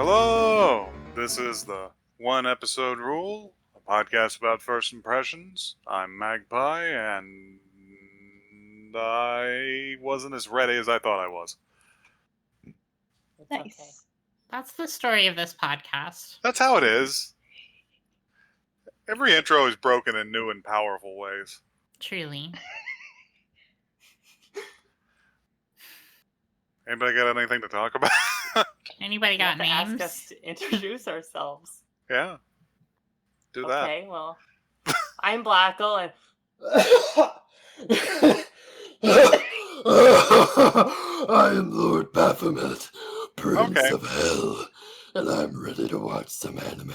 Hello! This is the One Episode Rule, a podcast about first impressions. I'm Magpie, and I wasn't as ready as I thought I was. It's okay. Nice. That's the story of this podcast. That's how it is. Every intro is broken in new and powerful ways. Truly. Anybody got anything to talk about? Anybody You got have to ask names? us to introduce ourselves. Yeah. Do that. Okay, well, I'm Blackle, and I am Lord Baphomet, Prince Okay. of Hell, and I'm ready to watch some anime.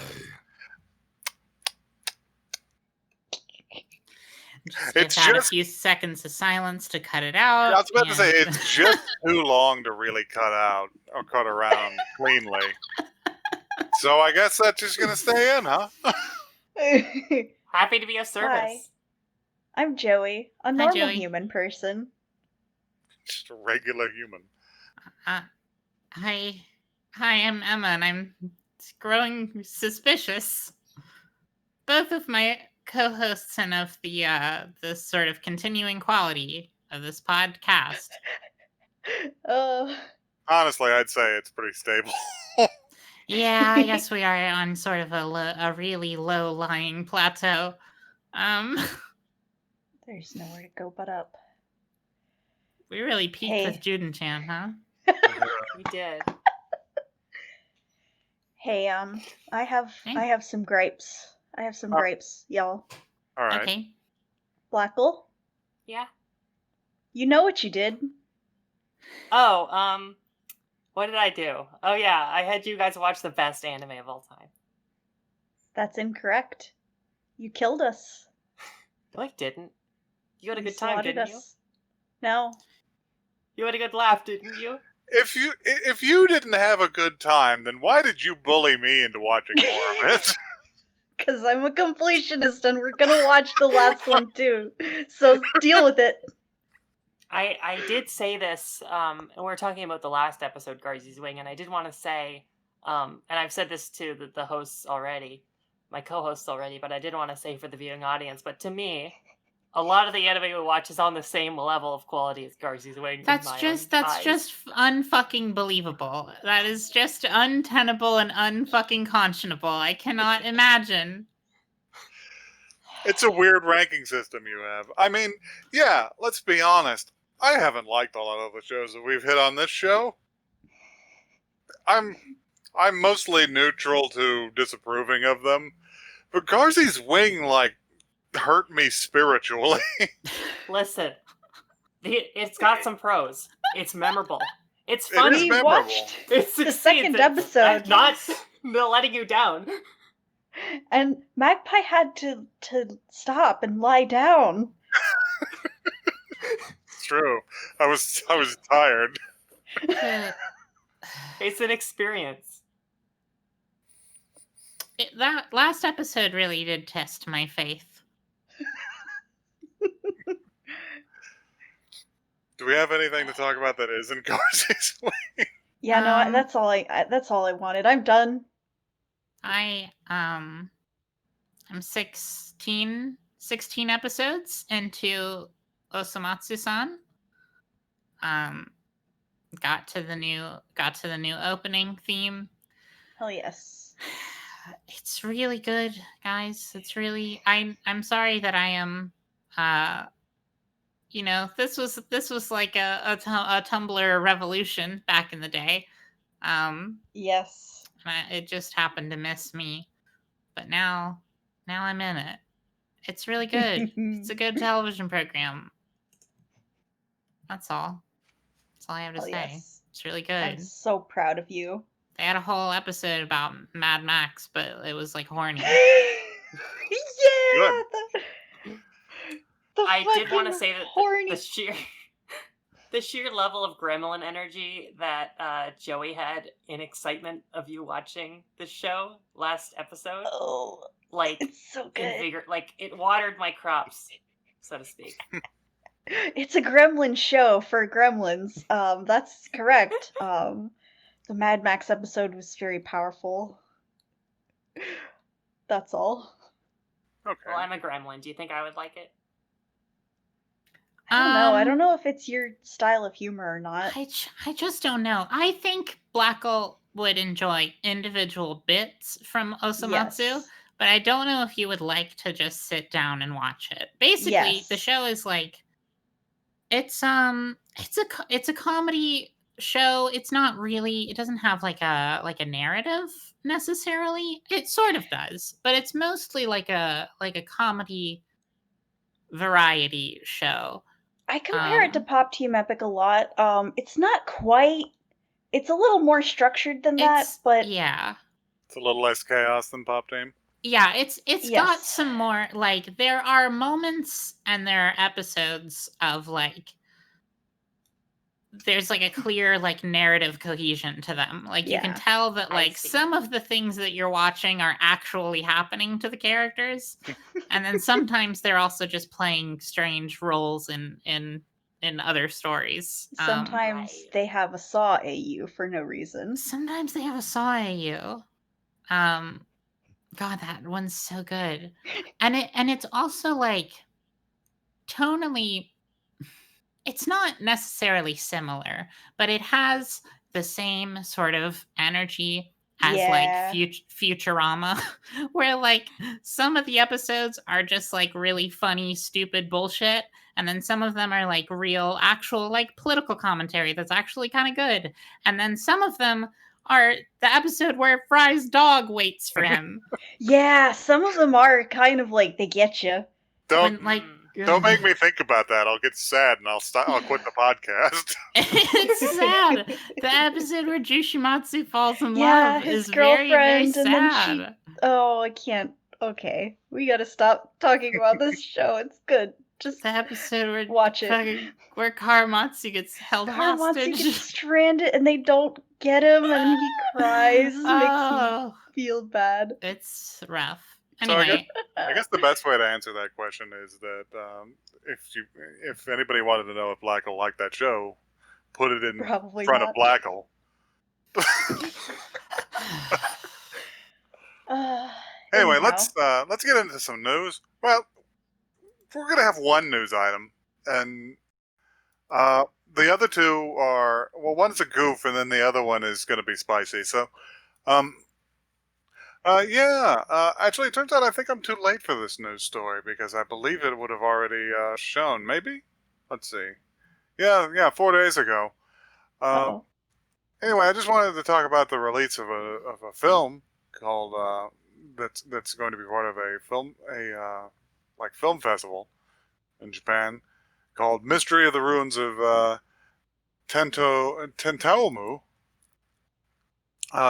It's Just add a just- few seconds of silence to cut it out. I was about to say, and- it's just too long to really cut out or cut around cleanly. So I guess that's just gonna stay in, huh? happy to be of service. Oh, Hi. I'm Joey, a normal Joey. human person. Just a regular human. Hi, I'm Emma, and I'm growing suspicious. Both of my co-hosts and of the sort of continuing quality of this podcast. Honestly, I'd say it's pretty stable. Yeah, I guess we are on sort of a really low-lying plateau. There's nowhere to go but up. We really peaked Hey. with Juden-chan, huh? We did. Hey, I have some grapes. Y'all. All right. Okay. Blackle, Yeah. you know what you did? Oh, what did I do? Oh yeah, I had you guys watch the best anime of all time. That's incorrect. You killed us. No, I didn't. You had a You good time, slaughtered didn't you? us. No. You had a good laugh, didn't you? If you didn't have a good time, then why did you bully me into watching more of it? Because I'm a completionist and we're gonna watch the last one too. So deal with it. I did say this, and we were talking about the last episode, Garzey's Wing, and I did want to say, and I've said this to the hosts already, my co-hosts already, but I did want to say for the viewing audience, but to me, a lot of the anime we watch is on the same level of quality as Garzey's Wing. in That's my just own eyes. unfucking believable. That is just untenable and unfucking conscionable. I cannot imagine. It's a weird ranking system you have. I mean, yeah, let's be honest. I haven't liked a lot of the shows that we've hit on this show. I'm mostly neutral to disapproving of them, but Garzey's Wing, like, hurt me spiritually. Listen, it's got some pros. It's memorable. It's It funny. is We memorable. watched It the succeeds second at episode. not letting you down. And Magpie had to stop and lie down. It's true. I was tired. It's an experience. That last episode really did test my faith. Do we have anything to talk about that isn't Garzey's Wing? Yeah, no, Um, that's all I wanted. I'm done. I'm 16 episodes into Osamatsu-san. Got to the new opening theme. Hell yes. It's really good, guys. It's really I'm sorry that I am this was like a Tumblr revolution back in the day. Yes. It just happened to miss me. But now I'm in it. It's really good. It's a good television program. That's all. That's all I have to Hell say. yes. It's really good. I'm so proud of you. They had a whole episode about Mad Max, but it was like horny. Yeah. The I did want to fucking say that horny. the sheer level of gremlin energy that Joey had in excitement of you watching the show last episode, Oh, like it's so good. it watered my crops, so to speak. It's a gremlin show for gremlins. That's correct. The Mad Max episode was very powerful. That's all. Okay. Well, I'm a gremlin. Do you think I would like it? I don't know. I don't know if it's your style of humor or not. I just don't know. I think Blackle would enjoy individual bits from Osamatsu, Yes. but I don't know if you would like to just sit down and watch it. Basically, the Yes. show is like it's a comedy show. It's not really, it doesn't have like a narrative necessarily. It sort of does, but it's mostly like a comedy variety show. I compare it to Pop Team Epic a lot. It's not quite. It's a little more structured than that, It's but yeah. It's a little less chaos than Pop Team. Yeah, it's got Yes. some more, like, there are moments and there are episodes of like there's like a clear like narrative cohesion to them. Like you can Yeah. tell that I like see. some of the things that you're watching are actually happening to the characters. And then sometimes they're also just playing strange roles in other stories. sometimes Right. they have a Saw AU for no reason. Sometimes they have a Saw AU. God, that one's so good. And it's also like tonally, it's not necessarily similar, but it has the same sort of energy as like Yeah. Futurama, where like some of the episodes are just like really funny, stupid bullshit, and then some of them are like real, actual like political commentary that's actually kind of good, and then some of them are the episode where Fry's dog waits for him. Yeah, some of them are kind of like they get you. Don't When like don't make me think about that. I'll get sad and I'll stop. I'll quit the podcast. It's sad. The episode where Jushimatsu falls in Yeah, love his is very, very girlfriend, and then sad. Oh, I can't. Okay, we gotta stop talking about this show. It's good. Just The episode where watch it. where Karamatsu gets held Karamatsu hostage. gets stranded, and they don't get him, and he cries. Makes me Oh, feel bad. it's rough. So I Anyway, guess the best way to answer that question is that if anybody wanted to know if Blackle liked that show, put it in Probably front not. of Blackle. Anyway, Anyhow. let's get into some news. Well, we're gonna have one news item, and the other two are, well, one's a goof, and then the other one is gonna be spicy. So, actually, it turns out I think I'm too late for this news story because I believe it would have already shown. Maybe, let's see. Yeah, 4 days ago. Uh-oh. Anyway, I just wanted to talk about the release of a film called that's going to be part of a film festival in Japan called Mystery of the Ruins of Tentaomu,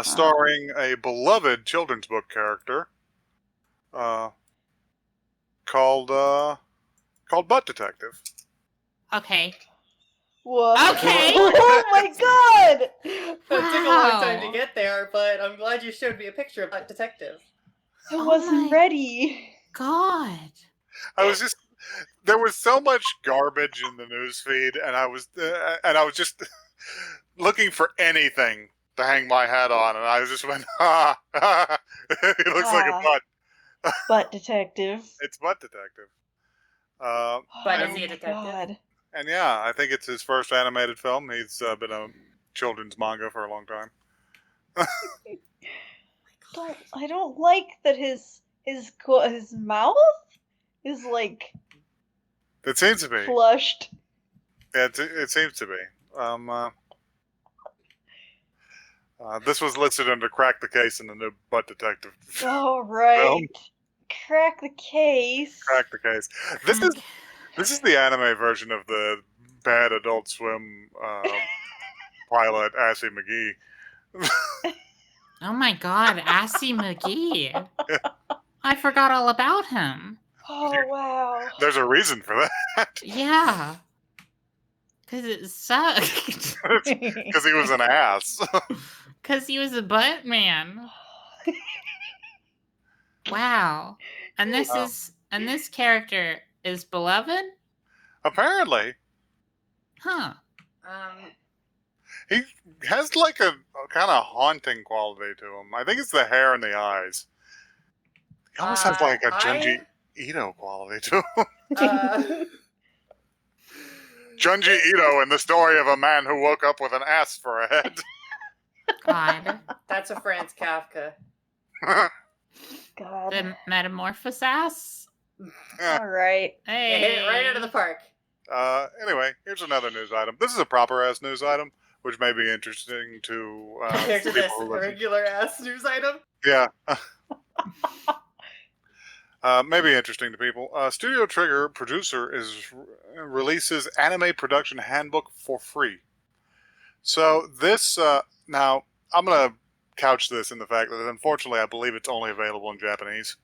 starring a beloved children's book character called Butt Detective. okay. Whoa. Okay. Oh my god! It took a long time to Wow. get there, but I'm glad you showed me a picture of that detective. I Oh wasn't my- ready. God. There was so much garbage in the news feed, and I was just looking for anything to hang my hat on, and I just went, it looks like a butt. Butt Detective. It's Butt Detective. But Oh is he a my detective? God. And yeah, I think it's his first animated film. He's been a children's manga for a long time. I don't like that his mouth is like It seems to be. flushed. It seems to be. This was listed under Crack the Case in the new Butt Detective. All right. Crack the case. Crack the Case. This is the anime version of the bad Adult Swim pilot, Assy McGee. Oh my God, Assy McGee. I forgot all about him. Oh wow. There's a reason for that. Yeah. Because it sucked. Because he was an ass. Because he was a butt man. Wow. And this character is beloved? Apparently. Huh. He has like a kind of haunting quality to him. I think it's the hair and the eyes. He almost has like a Junji Ito quality to him. Junji Ito in the story of a man who woke up with an ass for a head. God. That's a Franz Kafka. God. The metamorphose ass? All right. Hey. Yeah, hit it right out of the park. Anyway, here's another news item. This is a proper ass news item, which may be interesting to Compared to people this who listen. regular ass news item. Yeah. Maybe interesting to people. Studio Trigger producer releases anime production handbook for free. So this now I'm gonna couch this in the fact that unfortunately I believe it's only available in Japanese.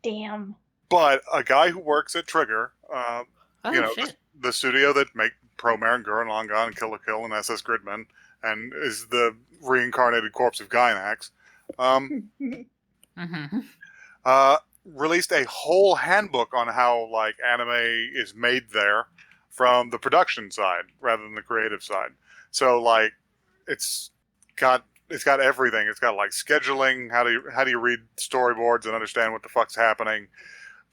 Damn. But a guy who works at Trigger, Oh, you know, shit. the studio that make Pro Mare and Gurren Lagann and Kill la Kill and SS Gridman, and is the reincarnated corpse of Gainax, Mm-hmm. released a whole handbook on how like anime is made there from the production side rather than the creative side. So like it's got everything. It's got like scheduling, how do you read storyboards and understand what the fuck's happening,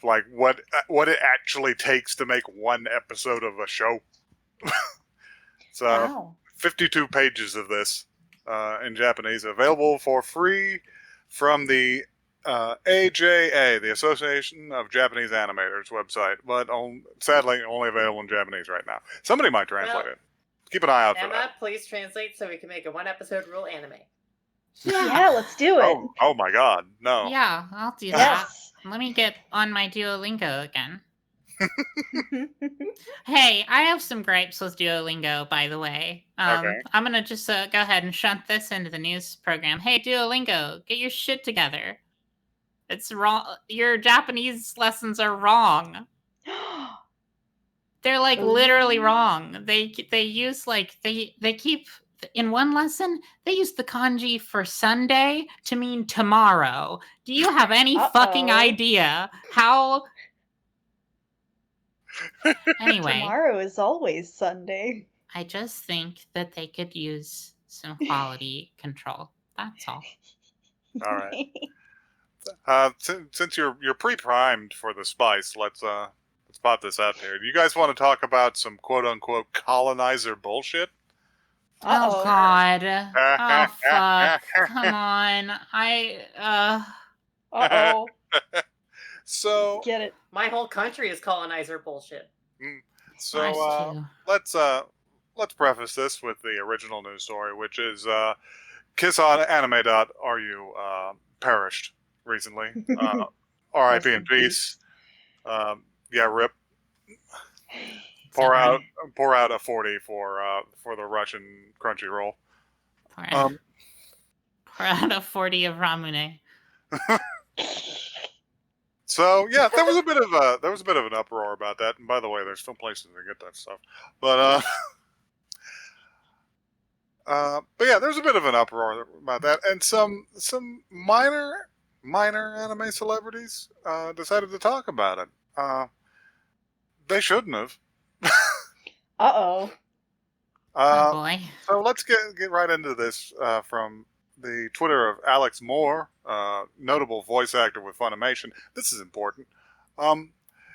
like what it actually takes to make one episode of a show. So Wow. 52 pages of this in Japanese, available for free from the AJA, the Association of Japanese Animators website, but sadly only available in Japanese right now. Somebody might translate it. Keep an eye out for Emma, that. please translate so we can make a 1-episode rule anime. Yeah, let's do it. Oh my god, no. Yeah, I'll do that. Yes. Let me get on my Duolingo again. Hey, I have some gripes with Duolingo, by the way. Okay. I'm gonna just go ahead and shunt this into the news program. Hey, Duolingo, get your shit together. It's wrong. Your Japanese lessons are wrong. They're like literally wrong. They use like they keep in one lesson they use the kanji for Sunday to mean tomorrow. Do you have any fucking idea how? Anyway, Tomorrow is always Sunday. I just think that they could use some quality control. That's all. All right. Since you're pre-primed for the spice, let's pop this out there. Do you guys want to talk about some quote unquote colonizer bullshit? Oh Uh-oh. God. Oh fuck. Come on. Uh-oh. So Get it. My whole country is colonizer bullshit. Ours too. let's preface this with the original news story, which is KissOnAnime.ru perished recently. R.I.P. in peace. Yeah, rip. Pour out a 40 for the Russian Crunchyroll. Pour out a 40 of Ramune. So yeah, there was a bit of an uproar about that. And by the way, there's still places to get that stuff. But yeah, there's a bit of an uproar about that, and some minor anime celebrities decided to talk about it. They shouldn't have. Uh-oh. Oh boy. So let's get right into this from the Twitter of Alex Moore, notable voice actor with Funimation. This is important.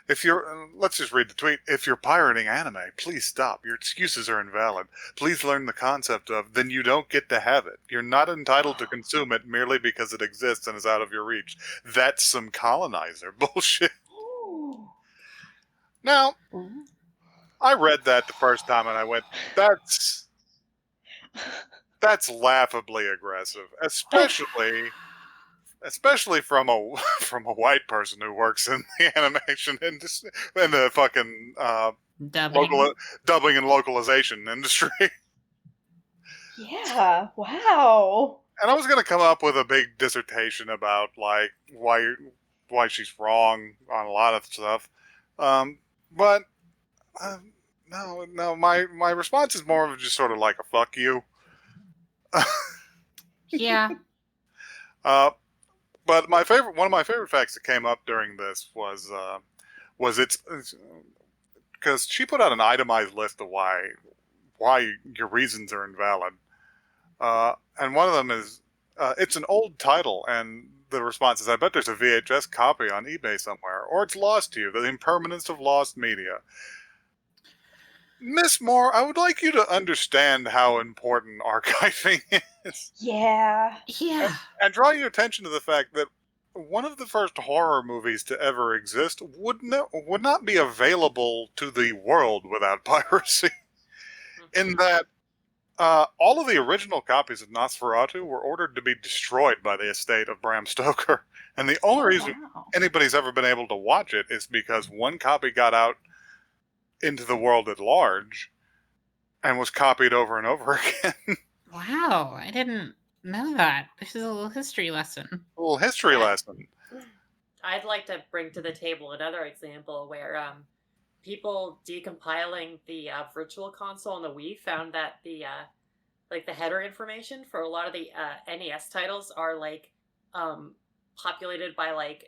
If you're, let's just read the tweet. If you're pirating anime, please stop. Your excuses are invalid. Please learn the concept of, then you don't get to have it. You're not entitled to consume it merely because it exists and is out of your reach. That's some colonizer bullshit. Now, I read that the first time and I went, that's laughably aggressive, especially from a white person who works in the animation industry, in the fucking dubbing and localization industry. Yeah. Wow. And I was gonna come up with a big dissertation about like why she's wrong on a lot of stuff, but no. My response is more of just sort of like a fuck you. Yeah. But one of my favorite facts that came up during this was it's because she put out an itemized list of why your reasons are invalid. And one of them is, it's an old title, and the response is, I bet there's a VHS copy on eBay somewhere, or it's lost to you, the impermanence of lost media. Miss Moore, I would like you to understand how important archiving is. Yeah. Yeah. And draw your attention to the fact that one of the first horror movies to ever exist would not be available to the world without piracy. In that, all of the original copies of Nosferatu were ordered to be destroyed by the estate of Bram Stoker. And the only reason Wow. anybody's ever been able to watch it is because one copy got out into the world at large and was copied over and over again. Wow, I didn't know that. This is a little history lesson. A little history lesson. I'd like to bring to the table another example where people decompiling the virtual console on the Wii found that the header information for a lot of the NES titles are populated by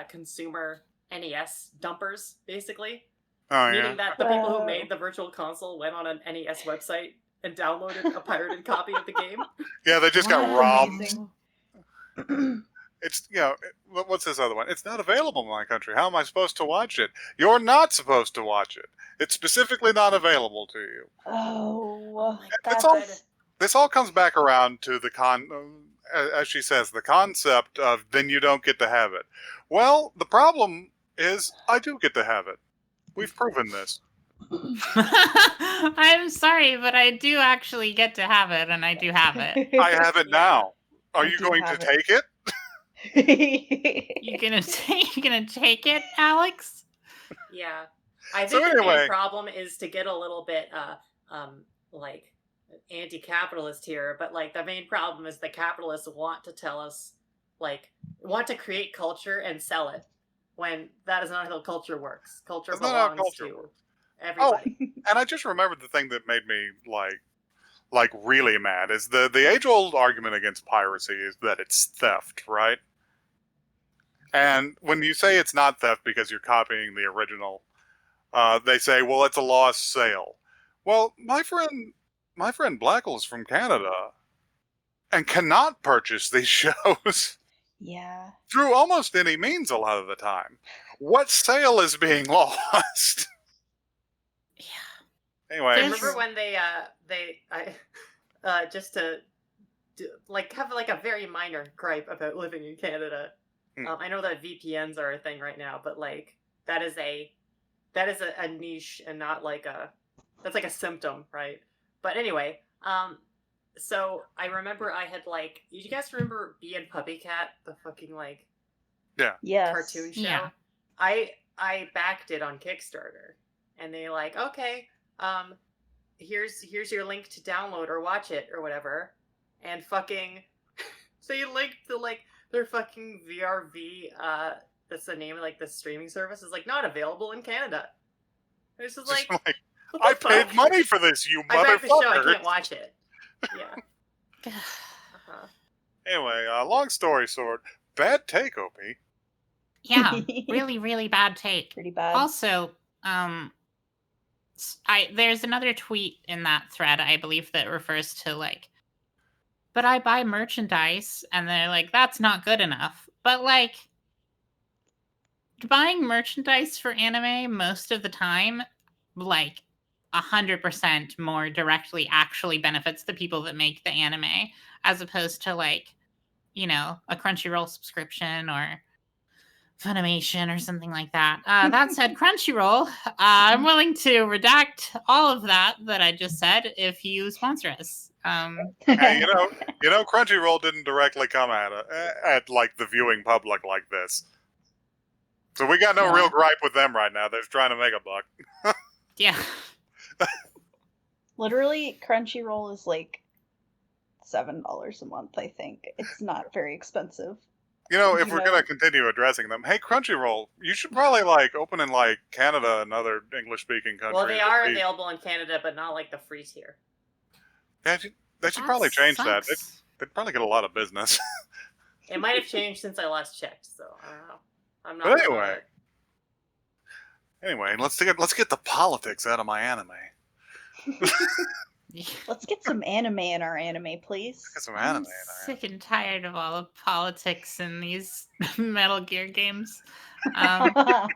consumer NES dumpers, basically. Oh, Meaning yeah. that the people who made the virtual console went on an NES website and downloaded a pirated copy of the game. Yeah, they just got Wow. robbed. It's, what's this other one? It's not available in my country. How am I supposed to watch it? You're not supposed to watch it. It's specifically not available to you. Oh, It's that's all, this all comes back around to the as she says, the concept of then you don't get to have it. Well, the problem is I do get to have it. We've proven this. I'm sorry, but I do actually get to have it, and I do have it. I have it now. Are I you do going to have it. take it? You gonna take it, Alex? Yeah. I So think the anyway. main problem is to get a little bit anti-capitalist here, but the main problem is the capitalists want to tell us want to create culture and sell it when that is not how culture works. Culture That's not how belongs culture to works. everybody. And I just remembered the thing that made me really mad is the age-old argument against piracy is that it's theft, right? And when you say it's not theft because you're copying the original, they say, well, it's a lost sale. Well, my friend Blackle's from Canada and cannot purchase these shows Yeah. through almost any means a lot of the time. What sale is being lost? Yeah. Anyway, I remember when they just to have a very minor gripe about living in Canada. I know that VPNs are a thing right now, but that is a niche and not that's a symptom, right? But anyway, so I remember I had you guys remember Bee and Puppycat, the fucking Yes. cartoon show? Yeah. I backed it on Kickstarter, and they okay, here's your link to download or watch it or whatever, and fucking they linked to their fucking VRV. That's the name of the streaming service is not available in Canada. It's just just what the I paid fuck? money for this, you I backed the show. I motherfucker. can't watch it. Yeah. Uh-huh. Anyway, long story short, bad take, OP. Yeah, really, really bad take. Pretty bad. Also, there's another tweet in that thread, I believe, that refers to but I buy merchandise, and they're that's not good enough. But buying merchandise for anime most of the time, 100% more directly actually benefits the people that make the anime, as opposed to a Crunchyroll subscription or Funimation or something like that. That said, Crunchyroll, I'm willing to redact all of that I just said if you sponsor us. Hey, Crunchyroll didn't directly come at the viewing public like this. So we got no Yeah. real gripe with them right now. They're just trying to make a buck. Yeah. Literally, Crunchyroll is $7 a month, I think. It's not very expensive. If we're going to continue addressing them, hey, Crunchyroll, you should probably open in Canada and other English-speaking countries. Well, they are available in Canada, but not the free tier. Yeah, they should probably change that. They'd probably get a lot of business. It might have changed since I last checked, so I don't know. I'm not. But anyway, let's get the politics out of my anime. Let's get some anime in our anime, please. Get some I'm anime in there. sick and tired of all the politics in these Metal Gear games. Let's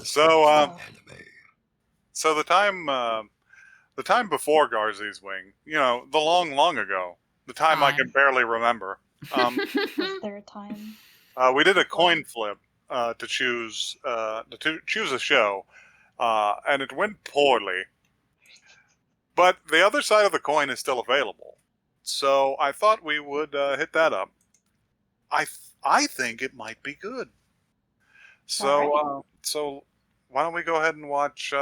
So, get um, some anime. So the time before Garzey's Wing, the long ago, the time I can Time. barely remember. Was there a time? We did a coin flip to choose a show, and it went poorly. But the other side of the coin is still available, so I thought we would hit that up. I think it might be good. So why don't we go ahead and watch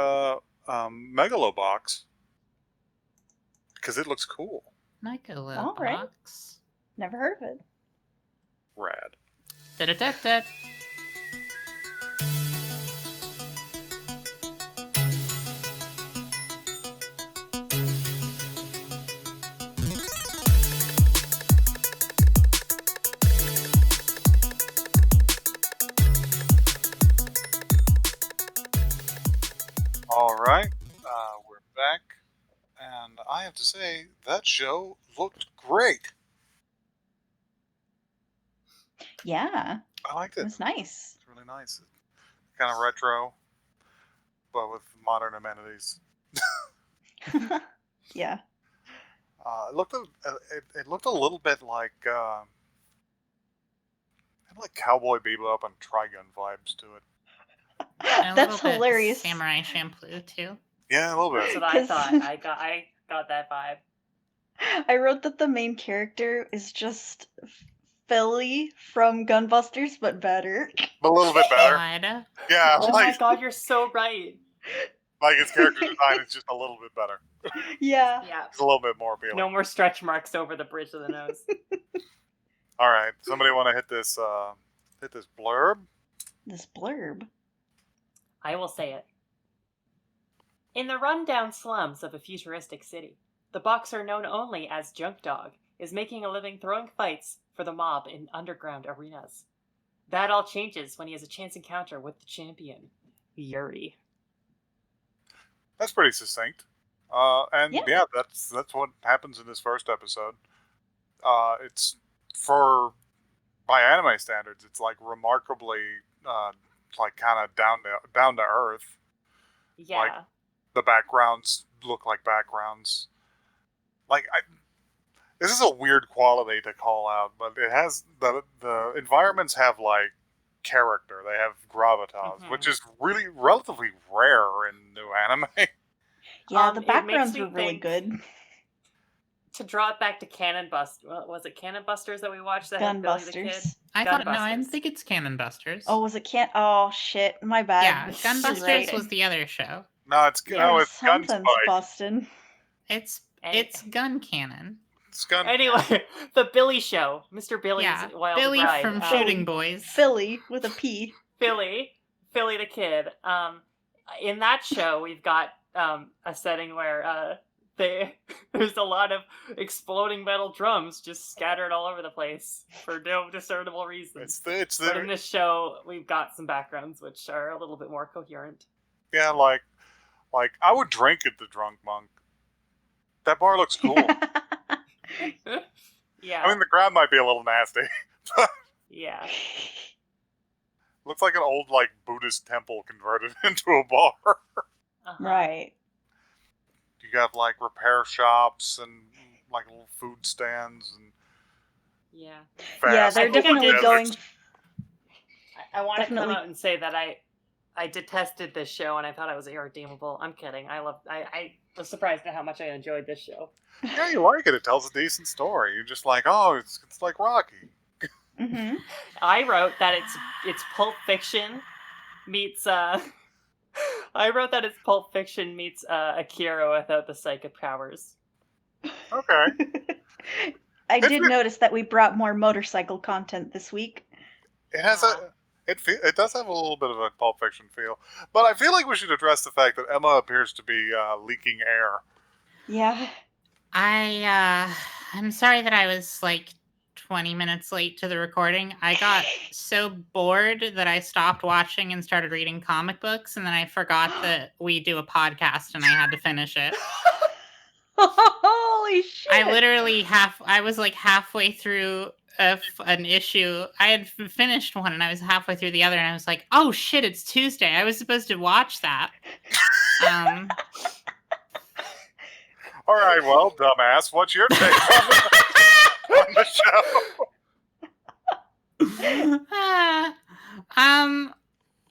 Megalobox, because it looks cool. Megalobox. Never heard of it. Rad. Da-da-da-da. All right, we're back, and I have to say that show looked great. Yeah, I liked it it. was nice. It's really nice. Kind of retro, but with modern amenities. Yeah. It looked a little bit like Cowboy Bebop and Trigun vibes to it. And a That's little bit hilarious. Samurai Champloo too. Yeah, a little That's bit. what I 'Cause- thought. I got that vibe. I wrote that the main character is just Philly from Gunbusters, but better. But a little bit better. Kinda. Yeah, Oh my god, you're so right. like his character design is just a little bit better. Yeah. Yeah. It's a little bit more appealing. No more stretch marks over the bridge of the nose. All right, somebody want to hit this blurb? This blurb. I will say it. In the rundown slums of a futuristic city, the boxer known only as Junk Dog is making a living throwing fights for the mob in underground arenas. That all changes when he has a chance encounter with the champion, Yuri. That's pretty succinct. And Yeah. yeah, that's what happens in this first episode. It's by anime standards, it's like remarkably like kind of down to earth. Yeah. The backgrounds look like backgrounds. This is a weird quality to call out, but it has the environments have like character. They have gravitas, Mhm. which is really relatively rare in new anime. Yeah, the It makes backgrounds me were really think- good. To draw it back to Cannon Bust, was it Cannon Busters that we watched that had Billy the Kid? Gunbusters. I thought no, I Gunbusters. think it's Cannon Busters. Oh, was it can't? Oh shit, my bad. yeah, You're Gunbusters right. was the other show. No, it's Something's Gunspike. busting. It's Any- Gun Cannon. It's Gun. Anyway, the Billy Show, Mr. Billy's Yeah, Wild Billy Ride. from Shooting Boys. Philly with a P. Philly the Kid. In that show, we've got a setting where there's a lot of exploding metal drums just scattered all over the place for no discernible reasons. It's But in the this show, we've got some backgrounds which are a little bit more coherent. yeah, like I would drink at the Drunk Monk. That bar looks cool. Yeah, I mean, the crowd might be a little nasty. yeah. Looks like an old like Buddhist temple converted into a bar. Uh-huh. Right. You got like repair shops and like little food stands and Yeah. Yeah, fast they're food definitely deserts. going. I want to come Definitely. out and say that I detested this show and I thought it was irredeemable. I'm kidding. I was surprised at how much I enjoyed this show. Yeah, you like it. It tells a decent story. You're just like, oh, it's like Rocky. Hmm. I wrote that it's Pulp Fiction meets I wrote that it's Pulp Fiction meets Akira without the psychic powers. Okay. I did notice that we brought more motorcycle content this week. It has it does have a little bit of a Pulp Fiction feel, but I feel like we should address the fact that Emma appears to be leaking air. Yeah. I'm sorry that I was like 20 minutes late to the recording. I got so bored that I stopped watching and started reading comic books, and then I forgot that we do a podcast and I had to finish it. Holy shit! I was like halfway through an issue. I had finished one and I was halfway through the other, and I was like, "Oh shit, it's Tuesday. I was supposed to watch that." All right, well, dumbass, what's your take on the show?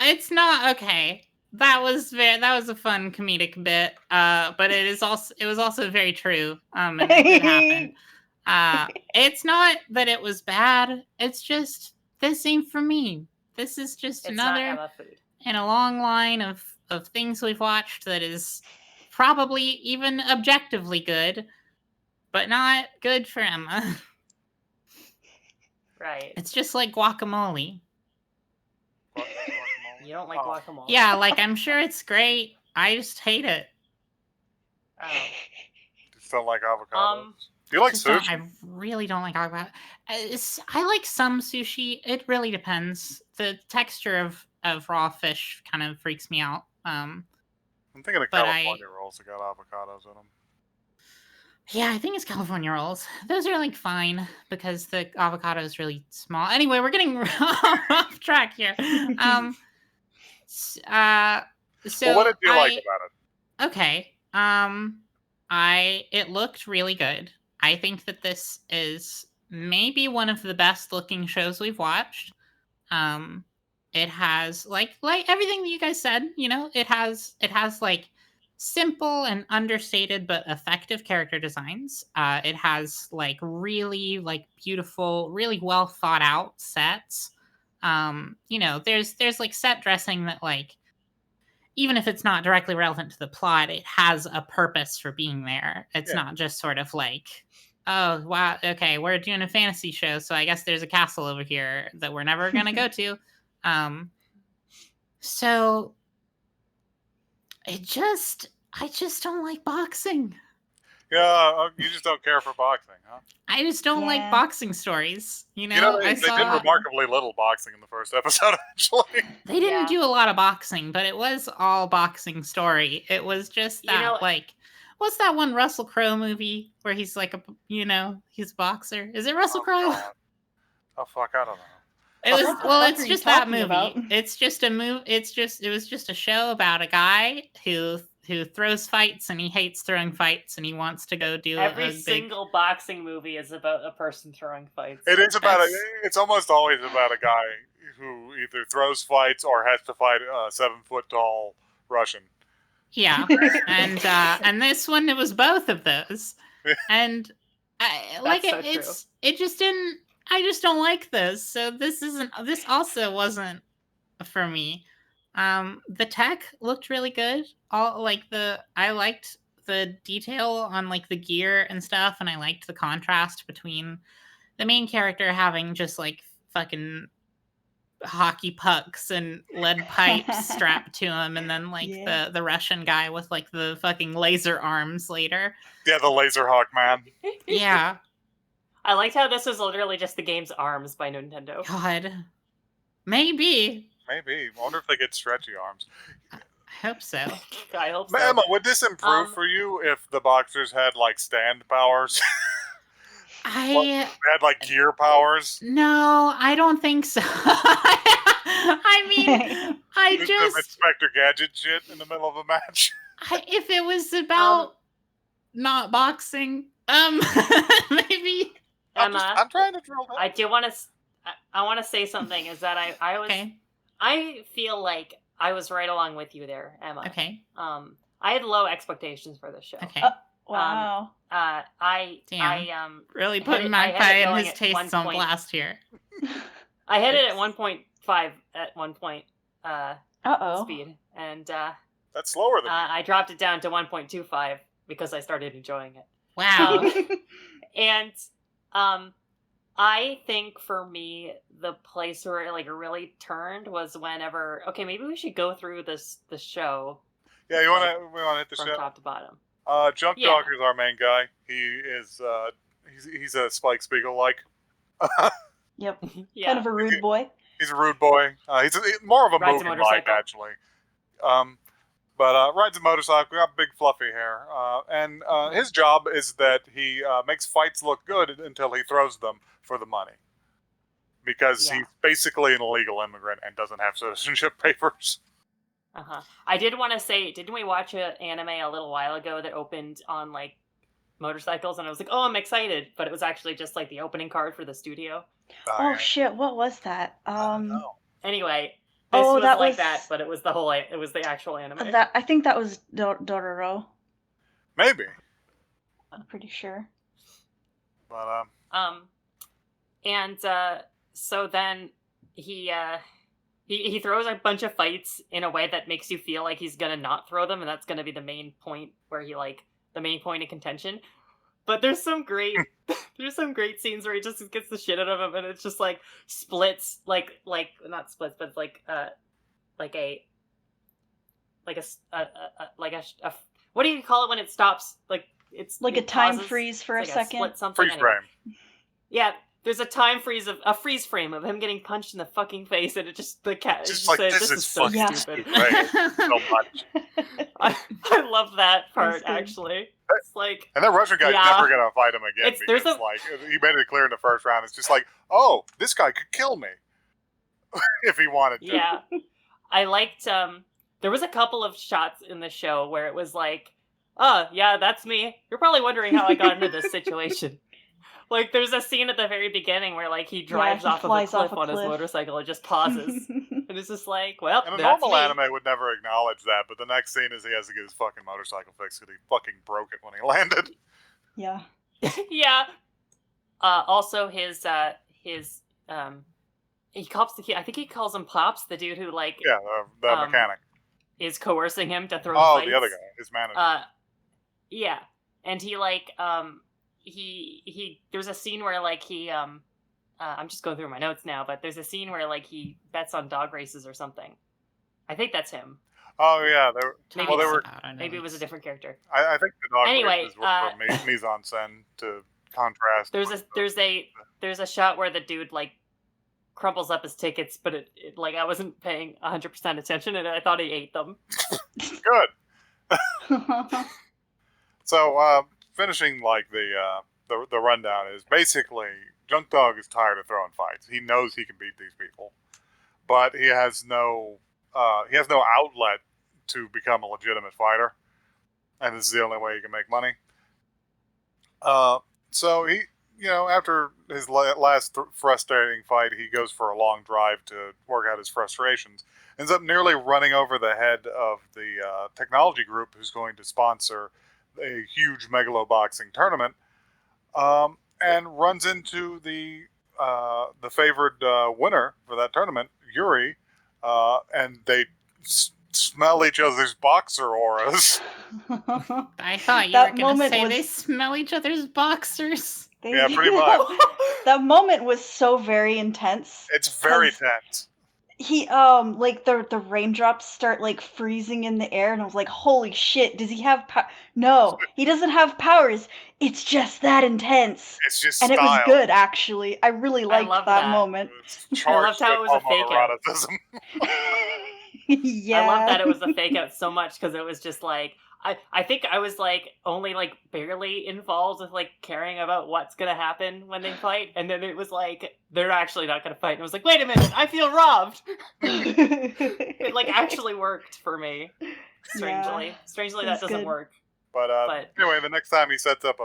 It's not okay. That was a fun comedic bit. But it was also very true. And it did happen. It's not that it was bad. It's just this ain't for me. This is just It's not another Emma food. in a long line of things we've watched that is probably even objectively good, but not good for Emma. Right. It's just like guacamole. You don't like guacamole? Yeah, like I'm sure it's great. I just hate it. Oh. Just don't like avocados. Do you like sushi? I really don't like avocado. I like some sushi. It really depends. The texture of raw fish kind of freaks me out. I'm thinking of but California rolls that got avocados in them. Yeah, I think it's California rolls. Those are like fine because the avocado is really small. Anyway, we're getting off track here. So Well, what did you like about it? Okay. It looked really good. I think that this is maybe one of the best looking shows we've watched. It has like everything that you guys said, you know, it has like simple and understated but effective character designs. It has like really like beautiful, really well thought out sets. You know, there's like set dressing that like even if it's not directly relevant to the plot, it has a purpose for being there. It's not just sort of like, oh, wow, okay, we're doing a fantasy show, so I guess there's a castle over here that we're never going to go to. So I just don't like boxing. Yeah, you just don't care for boxing, huh? I just don't like boxing stories. You know, they did remarkably little boxing in the first episode, actually. They didn't do a lot of boxing, but it was all boxing story. It was just that, like, what's that one Russell Crowe movie where he's like he's a boxer? Is it Russell Crowe? Oh fuck, I don't know. It was it's just that movie. About? It's just a movie. It was just a show about a guy who throws fights and he hates throwing fights and he wants to go do every single boxing movie is about a person throwing fights. It is about it's almost always about a guy who either throws fights or has to fight a 7-foot tall Russian. Yeah, and this one it was both of those, and it just didn't. I just don't like this. So this also wasn't for me. The tech looked really good. I liked the detail on like the gear and stuff, and I liked the contrast between the main character having just like fucking hockey pucks and lead pipes strapped to him, and then like the Russian guy with like the fucking laser arms later. Yeah, the Laser Hawk man. Yeah. I liked how this was literally just the game's arms by Nintendo. God. Maybe. I wonder if they get stretchy arms. I hope so. I hope so. Emma, would this improve for you if the boxers had like stand powers? They had like gear powers? No, I don't think so. I mean, I just Inspector Gadget shit in the middle of a match. If it was about not boxing, maybe. Emma, I'm trying to drill down. I want to say something. Is that I feel like I was right along with you there, Emma. Okay. I had low expectations for this show. Okay. Wow. Really putting my pie and his tastes on blast here. I hit it at 1.5 at one point. Speed, and that's slower than I dropped it down to 1.25 because I started enjoying it. Wow. And I think for me, the place where it like really turned was whenever. Okay, maybe we should go through the show. Yeah, we want to hit the from show top to bottom. Junk Dogger is our main guy. He is he's a Spike Spiegel like. Yep. Kind of a rude boy. He's a rude boy. He's more of a Rides movie mind actually. But rides a motorcycle, got big fluffy hair, and his job is that he makes fights look good until he throws them for the money. Because he's basically an illegal immigrant and doesn't have citizenship papers. I did want to say, didn't we watch an anime a little while ago that opened on like motorcycles? And I was like, oh, I'm excited, but it was actually just like the opening card for the studio. Oh shit! What was that? I don't know. Anyway, this was that like was that, but it was the actual anime. that. I think that was Dororo. Maybe. I'm pretty sure. But and so then he throws a bunch of fights in a way that makes you feel like he's gonna not throw them, and that's gonna be the main point where he like the main point of contention. But there's some great scenes where he just gets the shit out of him, and it's just like splits, like not splits, but like a what do you call it when it stops? Like it's Like a it time pauses? freeze for It's a like second. split something. freeze Anyway. frame. Yeah, there's a freeze frame of him getting punched in the fucking face, and it just the cat Just just like, says, this is so fucking stupid. Right. So much. I love that part That's good. actually. It's like And that Russian guy's Yeah. never gonna fight him again There's because a- like he made it clear in the first round. It's just like, oh, this guy could kill me if he wanted to. yeah, I liked. There was a couple of shots in the show where it was like, oh yeah, that's me. You're probably wondering how I got into this situation. Like, there's a scene at the very beginning where like he drives he off of a flies off cliff a on his cliff. motorcycle and just pauses, and it's just like, well, And a that's normal me. anime would never acknowledge that, but the next scene is he has to get his fucking motorcycle fixed because he fucking broke it when he landed. Yeah. Yeah. Also, he I think he calls him Pops, the dude who like Yeah, the mechanic. is coercing him to throw. Oh, the the other fights. guy, his manager. Yeah, and he like he there's a scene where like he I'm just going through my notes now, but there's a scene where like he bets on dog races or something. I think that's him. Oh yeah, they were, Maybe well, they it's were. about, I know Maybe it was a it's- different character. I think the dog Anyway, races were mise en scène to contrast. There's a shot where the dude like crumples up his tickets, but it like I wasn't paying 100% attention, and I thought he ate them. Good. So finishing like the rundown is basically Junk Dog is tired of throwing fights. He knows he can beat these people, but he has no outlet to become a legitimate fighter, and this is the only way he can make money. So he, after his last frustrating fight, he goes for a long drive to work out his frustrations. Ends up nearly running over the head of the technology group who's going to sponsor a huge megaloboxing tournament, and runs into the favored winner for that tournament, Yuri, and they smell each other's boxer auras. I thought you That were going to moment say was- they smell each other's boxers. Yeah, pretty much. That moment was so very intense. It's very 'Cause- tense. He like the raindrops start like freezing in the air, and I was like, holy shit, does he have No, he doesn't have powers. It's just that intense. It's just And style. it was good, actually. I really liked love that that. moment. It's I loved charged how it with was a fake homoeroticism. Yeah. I love that it was a fake out so much because it was just like I think I was like only like barely involved with like caring about what's gonna happen when they fight, and then it was like they're actually not gonna fight, and I was like, wait a minute, I feel robbed. It like actually worked for me. Strangely, it that was doesn't good. work. But anyway, the next time he sets up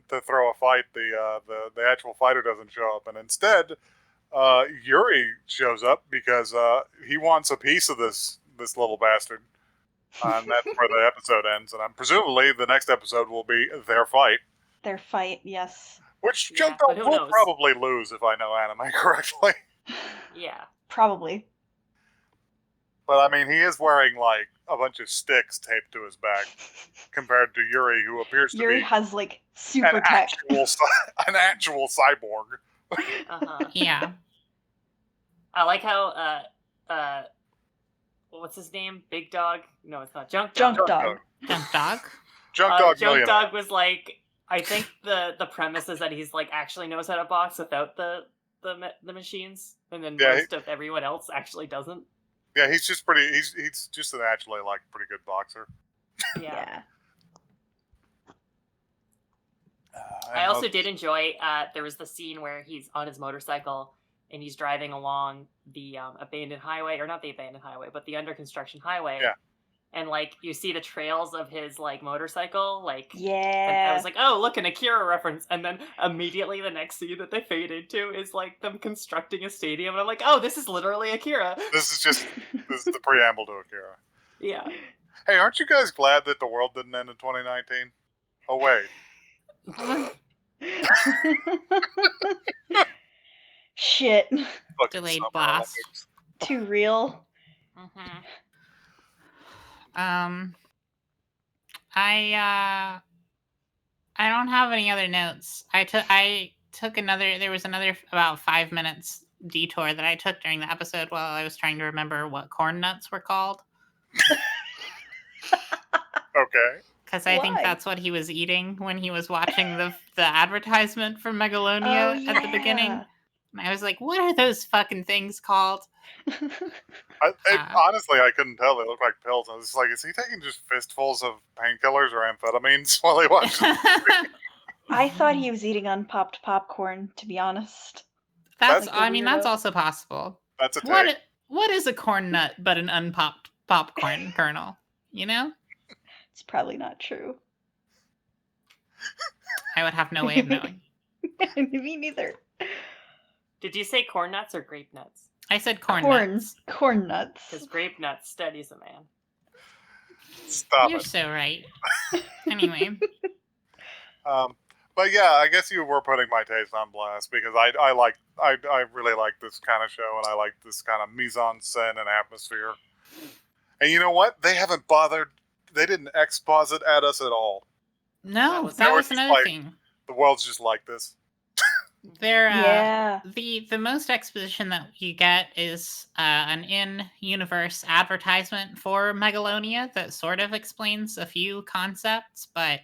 to throw a fight, the actual fighter doesn't show up, and instead, Yuri shows up because he wants a piece of this little bastard, and that's where the episode ends. And presumably the next episode will be their fight, Their fight, yes. which Yeah, Junk but Dog who will knows? probably lose if I know anime correctly. Yeah. Probably. But I mean, he is wearing like a bunch of sticks taped to his back, compared to Yuri, who appears to Yuri be has like super an tech. an actual cyborg. Yeah. I like how what's his name? Big Dog? No, it's not Junk Dog. Junk Junk Dog. Dog. Junk dog. Junk Dog Junk Millionaire. Dog was like, I think the premise is that he's like actually knows how to box without the machines, and then Yeah, most of everyone else actually doesn't. Yeah, he's just pretty. He's just an actually like pretty good boxer. Yeah. And I also most- did enjoy. There was the scene where he's on his motorcycle and he's driving along the abandoned highway, or not the abandoned highway, but the under construction highway. Yeah. And like you see the trails of his like motorcycle, like And I Yeah. was like, oh, look, an Akira reference. And then immediately the next scene that they fade into is like them constructing a stadium. And I'm like, oh, this is literally Akira. This is the preamble to Akira. Yeah. Hey, aren't you guys glad that the world didn't end in 2019? Oh wait, Shit. fucking Delayed Summer blast. Olympics. Too real. Mhm. I don't have any other notes. I took another. There was another about 5 minutes detour that I took during the episode while I was trying to remember what corn nuts were called, Okay. because I think Why? that's what he was eating when he was watching the advertisement for Megalonia Oh, at the beginning. yeah. And I was like, "What are those fucking things called?" Honestly, I couldn't tell. They looked like pills. I was just like, is he taking just fistfuls of painkillers or amphetamines while he watches? I thought he was eating unpopped popcorn, to be honest. That's. Like a I mean, that's weirdo. also possible. That's a take. What is a corn nut but an unpopped popcorn kernel? You know, It's probably not true. I would have no way of knowing. Me neither. Did you say corn nuts or grape nuts? I said corn Corn. nuts. Corn nuts. Because grape nuts steadies a man. Stop You're it. so right. Anyway, But yeah, I guess you were putting my taste on blast because I really like this kind of show and I like this kind of mise en scène and atmosphere. And you know what? They haven't bothered. They didn't exposit at us at all. no, was- that They were was just another like- thing. The world's just like this. There, Yeah. the most exposition that you get is an in-universe advertisement for Megalonia that sort of explains a few concepts, but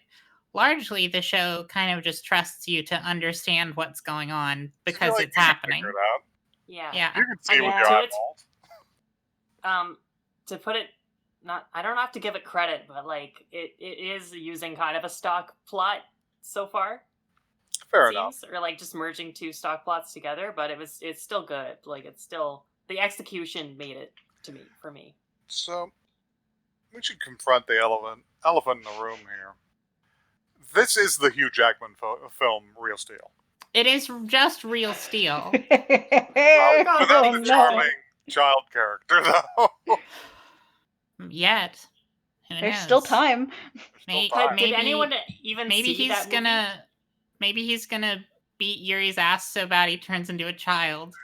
largely the show kind of just trusts you to understand what's going on because You're like, it's you can happening. figure it out. Yeah. Yeah. You can see mean, with yeah. your to it- eyeballs. To put it, I don't have to give it credit, but like it is using kind of a stock plot so far. Fair It enough. seems, or like just merging two stock plots together, but it's still good. Like it's still the execution made it for me. So we should confront the elephant in the room here. This is the Hugh Jackman film, Real Steel. It is just real steel. Without Oh, the no. charming child character, though. Yet. Who There's still knows? time. May- Still time. Did maybe anyone even maybe see he's that movie? gonna beat Yuri's ass so bad he turns into a child.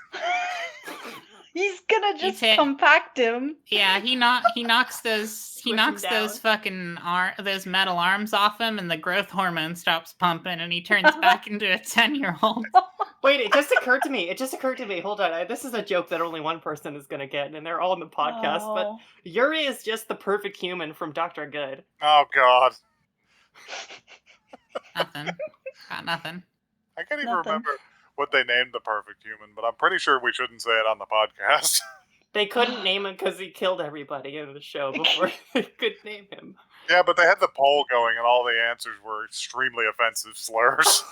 He's gonna just hit- compact him. Yeah, he knocks those Squish him those down. fucking those metal arms off him, and the growth hormone stops pumping, and he turns back into a 10-year-old. Wait, it just occurred to me. Hold on. This is a joke that only one person is going to get, and they're all in the podcast. But Oh. Yuri is just the perfect human from Dr. Good. Oh, God. Nothing. Got nothing. I can't even Nothing. remember what they named the perfect human, but I'm pretty sure we shouldn't say it on the podcast. They couldn't name him because he killed everybody in the show before they could name him. Yeah, but they had the poll going, and all the answers were extremely offensive slurs.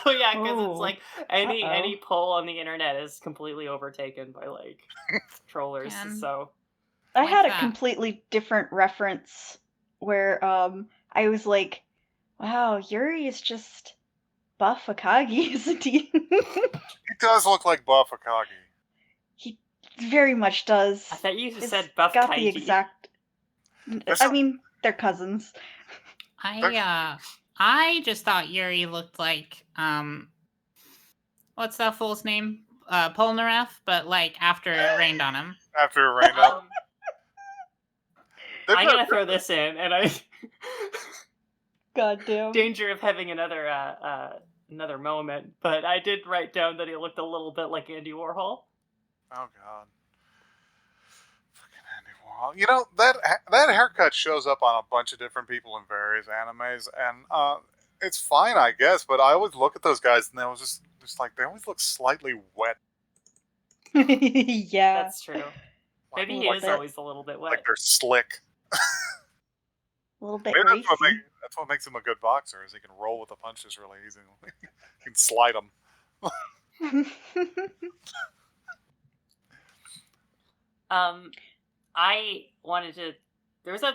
Oh yeah, because Oh. it's like any Uh-oh. poll on the internet is completely overtaken by like trollers. Man. So I Like had a that. completely different reference where I was like, wow, Yuri is just buff Akagi, isn't he? He does look like Buff Akagi. He very much does. I thought you It's said Buff got Kaiji. the exact. That's I not- mean, they're cousins. I just thought Yuri looked like what's that fool's name? Polnareff, but like after it rained on him. After it rained out. I'm gonna throw this in, and I God damn. danger of having another moment, but I did write down that he looked a little bit like Andy Warhol. Oh, God. Fucking Andy Warhol. You know, that haircut shows up on a bunch of different people in various animes, and it's fine, I guess, but I always look at those guys, and they was just like, they always look slightly wet. Yeah. That's true. Like, Maybe he little is bit. always a little bit wet. like they're slick. A little bit Maybe racy. that's what makes him a good boxer, is he can roll with the punches really easily. He can slide them. I wanted to. There was I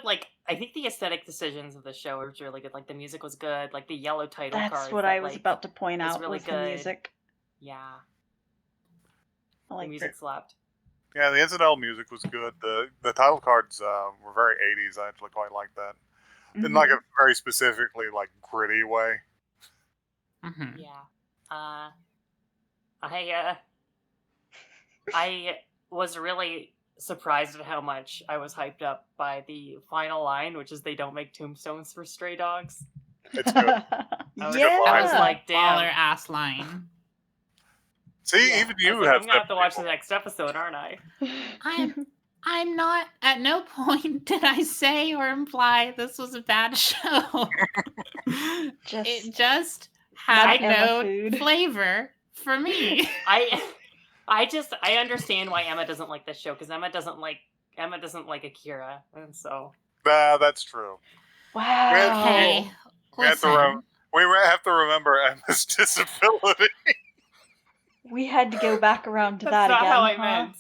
think the aesthetic decisions of the show were really good. Like the music was good. Like the yellow title That's cards. what that, I was about to point was out really was the good. music. Yeah, I the like music it. slapped. Yeah, the incidental music was good. The title cards were very 80s. I actually quite liked that. In like a very specifically like gritty way. Mm-hmm. Yeah. I was really surprised at how much I was hyped up by the final line, which is they don't make tombstones for stray dogs. It's good. I was, a good line. I was like, damn. Baller ass line. See, Yeah. even I was you like, have I'm gonna have to watch the sympathy. next episode, aren't I? I'm not. At no point did I say or imply this was a bad show. It just had not Emma no food. flavor for me. I understand why Emma doesn't like this show, because Emma doesn't like Akira, and so That's true. Wow. Okay, We have to listen. We have to remember Emma's disability. We had to go back around to that's that not again. how I huh? meant.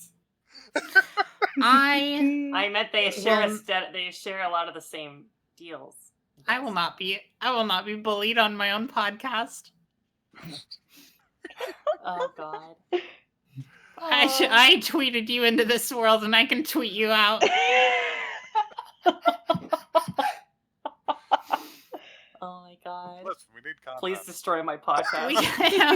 I meant they share Well- they share a lot of the same deals. will not be bullied on my own podcast. Oh God. I tweeted you into this world, and I can tweet you out. Oh my God. Listen, we need content. Please destroy my podcast.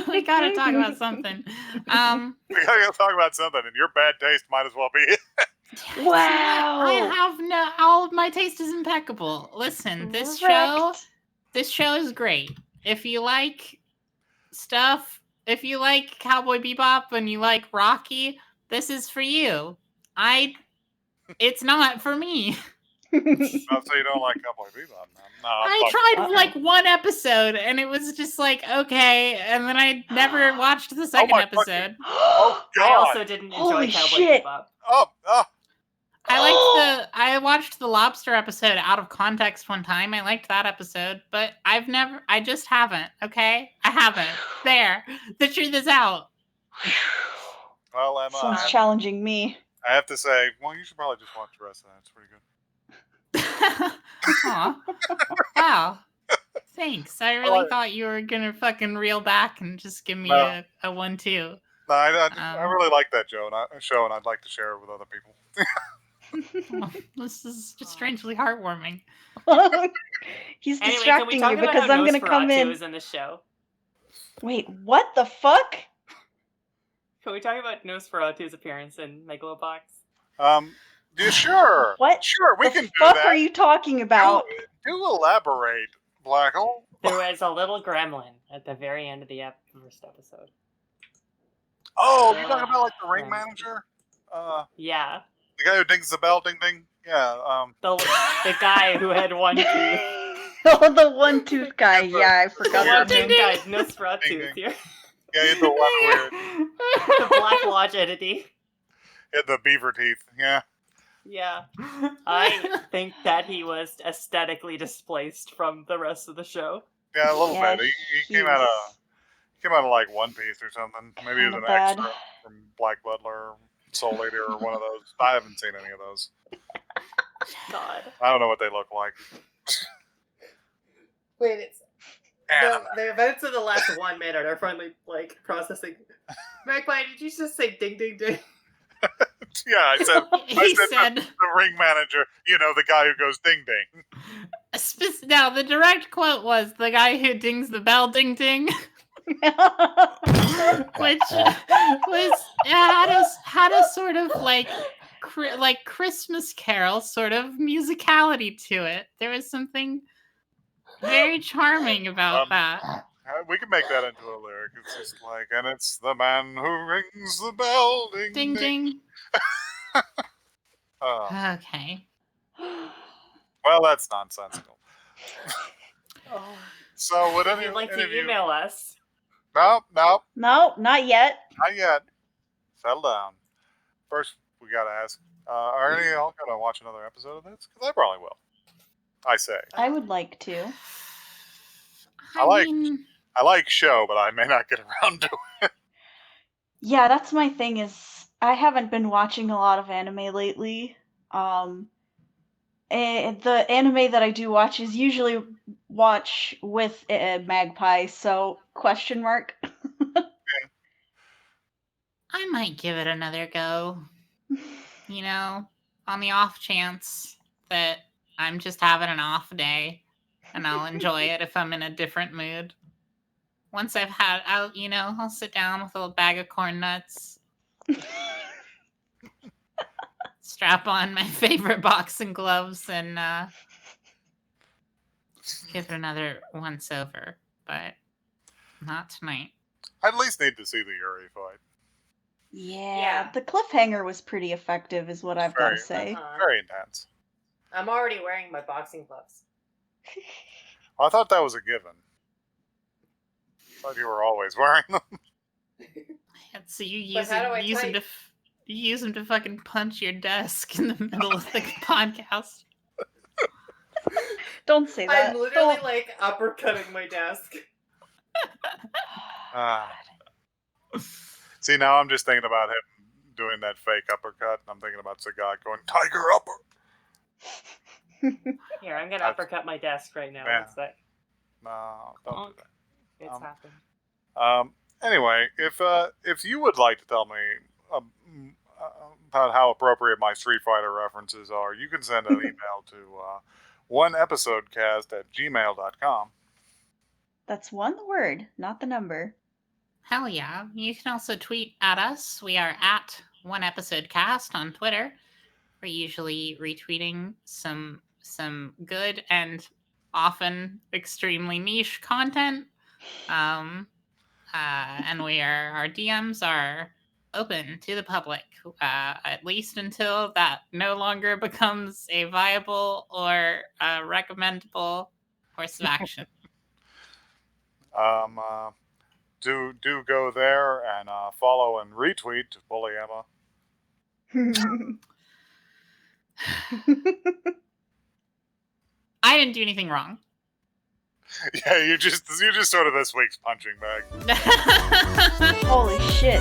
we gotta talk about something. We gotta talk about something, and your bad taste might as well be it. Wow. I have no. All of my taste is impeccable. Listen, this show is great. If you like stuff, if you like Cowboy Bebop and you like Rocky, this is for you. It's not for me. Not so you don't like Cowboy Bebop, man. No, I tried like one episode and it was just like okay, and then I never watched the second my episode. Oh God! I also didn't enjoy Holy Cowboy shit. Bebop. Oh, I watched the lobster episode out of context one time. I liked that episode, but I just haven't, okay? I haven't. There. The truth is out. well, Emma, Someone's challenging me. I have to say, well, you should probably just watch the rest of that. It's pretty good. Aw. Wow. Thanks. I really thought you were gonna fucking reel back and just give me No. a 1-2. No, I really like that show, and I'd like to share it with other people. Well, this is just strangely heartwarming. He's Anyway, can we distracting talk you about because how I'm gonna come Nosferatu in. is in the show? Wait, what the fuck? Can we talk about Nosferatu's appearance in Megalobox? Yeah, sure. What? Sure, we the can do fuck that. are you talking about? Do elaborate, Blackle. There was a little gremlin at the very end of the first episode. Oh, you're talking about like the ring Yeah. manager? Yeah, The guy who dings the bell, ding ding. Yeah. the guy who had one tooth. Oh, the one tooth guy. Yeah, I forgot One about him. tooth guy, Nosferatu Ding, is ding. here. Yeah, he had the one weird. The Black Lodge entity. He had the beaver teeth. Yeah. Yeah. I think that he was aesthetically displaced from the rest of the show. Yeah, a little Yeah, bit. He came out of like One Piece or something. Maybe he was an Kinda bad. extra from Black Butler, Soul Eater, or one of those. I haven't seen any of those. God. I don't know what they look like. Wait, it's Anime. the events of the last 1 minute are finally like processing. Magpie, did you just say ding ding ding? Yeah, I said He said the ring manager. You know, the guy who goes ding ding. now the direct quote was the guy who dings the bell ding ding. Which was had a sort of like Christmas Carol sort of musicality to it. There was something very charming about that. We can make that into a lyric. It's just like, and it's the man who rings the bell, ding Ding ding. Oh, Okay. well, that's nonsensical. Oh. So, would If any you'd like of to you? email us, No, No, not yet. not yet. Settle down. First we gotta ask. Are any of y'all gonna watch another episode of this? Because I probably will. I say. I would like to. I like- mean, I like show, but I may not get around to it. Yeah, that's my thing is I haven't been watching a lot of anime lately. And the anime that I do watch is usually watch with Magpie, so question mark. I might give it another go. You know, on the off chance that I'm just having an off day, and I'll enjoy it if I'm in a different mood. Once I'll sit down with a little bag of corn nuts, strap on my favorite boxing gloves, and give it another once over. But not tonight. I at least need to see the Yuri fight. Yeah, the cliffhanger was pretty effective, is what I've got to Very- say. Very intense. I'm already wearing my boxing gloves. I thought that was a given. I thought you were always wearing them. So you But use how do I use them type? you use them to fucking punch your desk in the middle of the podcast. Don't say that. I'm literally Don't. like uppercutting my desk. Ah. See, now I'm just thinking about him doing that fake uppercut, and I'm thinking about Sagat going, Tiger Upper! Here, I'm gonna That's- uppercut my desk right now. Yeah. One sec. No, don't do that. It's happened. Anyway, if you would like to tell me about how appropriate my Street Fighter references are, you can send an email to oneepisodecast@gmail.com. That's one word, not the number. Hell yeah. You can also tweet at us. We are at One Episode Cast on Twitter. We're usually retweeting some good and often extremely niche content. And our DMs are open to the public, at least until that no longer becomes a viable or recommendable course of action. Do go there and follow and retweet to Bully Emma. I didn't do anything wrong. Yeah, you just sort of this week's punching bag. Holy shit.